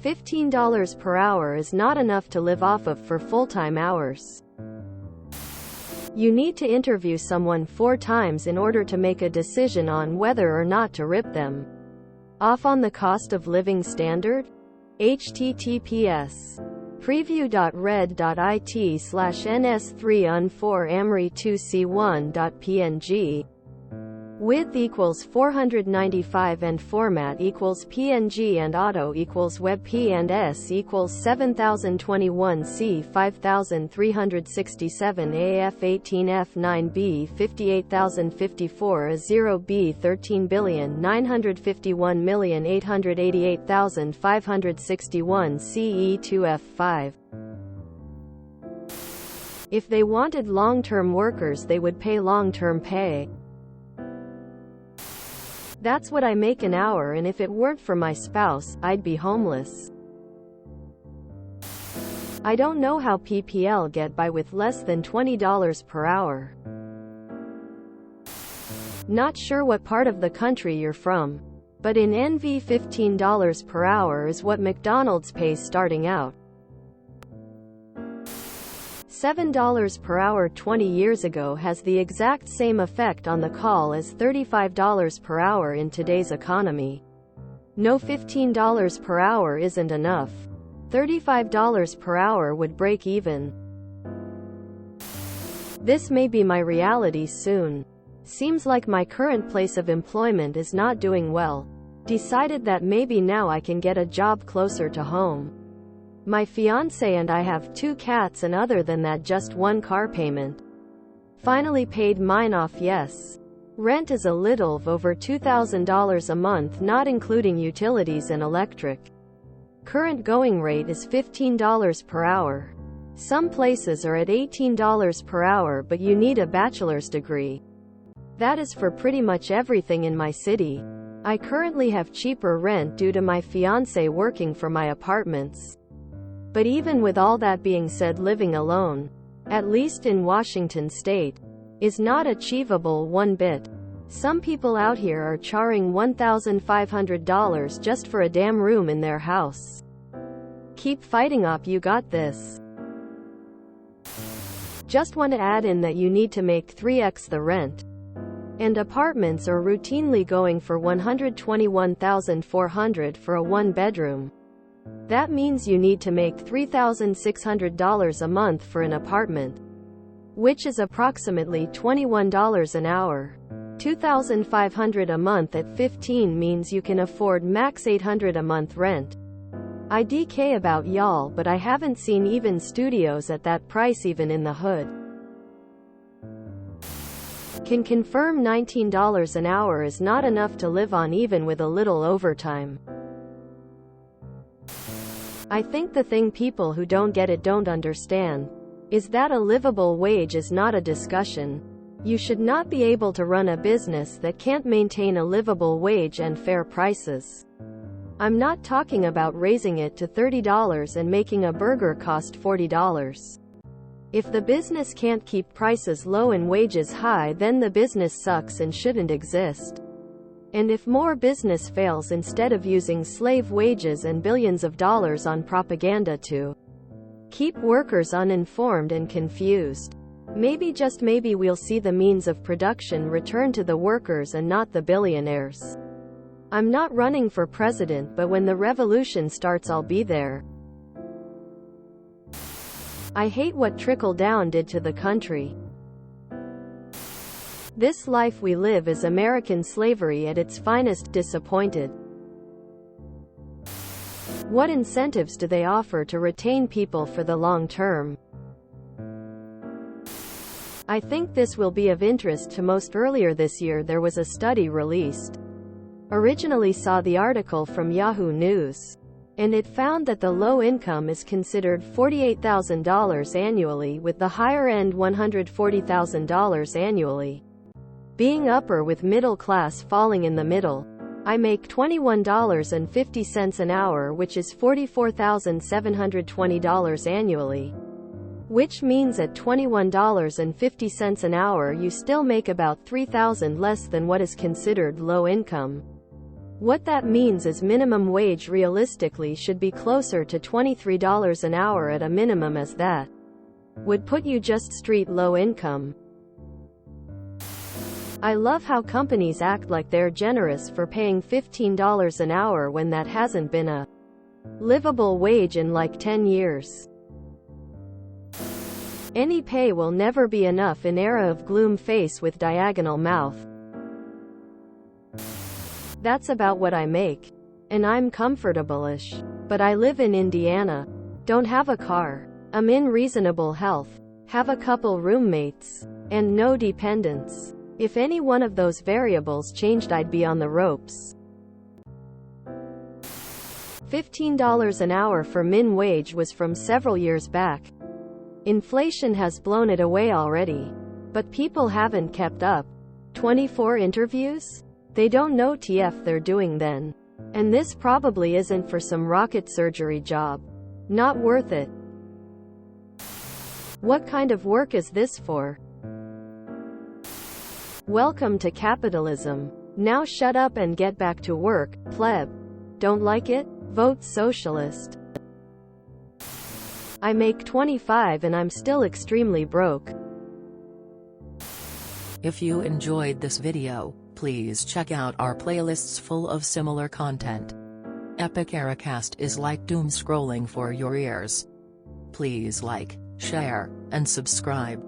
$15 per hour is not enough to live off of for full-time hours. You need to interview someone 4 times in order to make a decision on whether or not to rip them off on the cost of living standard. https preview.red.it/ns3un4amri2c1.png width equals 495 and format equals PNG and auto equals WebP and S equals 7021 C 5367 AF 18 F9 B 58054 A 0 B 13,951,888,561 CE 2 F5. If they wanted long-term workers, they would pay long-term pay. That's what I make an hour, and if it weren't for my spouse, I'd be homeless. I don't know how PPL get by with less than $20 per hour. Not sure what part of the country you're from, but in NV $15 per hour is what McDonald's pays starting out. $7 per hour 20 years ago has the exact same effect on the call as $35 per hour in today's economy. No, $15 per hour isn't enough. $35 per hour would break even. This may be my reality soon. Seems like my current place of employment is not doing well. Decided that maybe now I can get a job closer to home. My fiancé and I have 2 cats, and other than that just 1 car payment. Finally paid mine off, yes. Rent is a little over $2,000 a month, not including utilities and electric. Current going rate is $15 per hour. Some places are at $18 per hour, but you need a bachelor's degree. That is for pretty much everything in my city. I currently have cheaper rent due to my fiancé working for my apartments. But even with all that being said, living alone, at least in Washington state, is not achievable one bit. Some people out here are charging $1,500 just for a damn room in their house. Keep fighting up, you got this. Just want to add in that you need to make 3x the rent. And apartments are routinely going for $121,400 for a 1-bedroom. That means you need to make $3,600 a month for an apartment, which is approximately $21 an hour. $2,500 a month at 15 means you can afford max $800 a month rent. I DK about y'all, but I haven't seen even studios at that price even in the hood. Can confirm $19 an hour is not enough to live on even with a little overtime. I think the thing people who don't get it don't understand is that a livable wage is not a discussion. You should not be able to run a business that can't maintain a livable wage and fair prices. I'm not talking about raising it to $30 and making a burger cost $40. If the business can't keep prices low and wages high, then the business sucks and shouldn't exist. And if more business fails, instead of using slave wages and billions of dollars on propaganda to keep workers uninformed and confused, maybe, just maybe, we'll see the means of production return to the workers and not the billionaires. I'm not running for president, but when the revolution starts, I'll be there. I hate what trickle-down did to the country. This life we live is American slavery at its finest. Disappointed. What incentives do they offer to retain people for the long term? I think this will be of interest to most. Earlier this year there was a study released. Originally saw the article from Yahoo News, and it found that the low income is considered $48,000 annually, with the higher end $140,000 annually. Being upper, with middle class falling in the middle. I make $21.50 an hour, which is $44,720 annually. Which means at $21.50 an hour you still make about $3,000 less than what is considered low income. What that means is minimum wage realistically should be closer to $23 an hour at a minimum, as that would put you just street low income. I love how companies act like they're generous for paying $15 an hour when that hasn't been a livable wage in like 10 years. Any pay will never be enough in era of gloom face with diagonal mouth. That's about what I make. And I'm comfortable-ish. But I live in Indiana. Don't have a car. I'm in reasonable health. Have a couple roommates. And no dependents. If any one of those variables changed, I'd be on the ropes. $15 an hour for min wage was from several years back. Inflation has blown it away already. But people haven't kept up. 24 interviews? They don't know TF they're doing then. And this probably isn't for some rocket surgery job. Not worth it. What kind of work is this for? Welcome to capitalism. Now shut up and get back to work, pleb. Don't like it? Vote socialist. I make 25 and I'm still extremely broke. If you enjoyed this video, please check out our playlists full of similar content. Epic Ericast is like doom scrolling for your ears. Please like, share, and subscribe.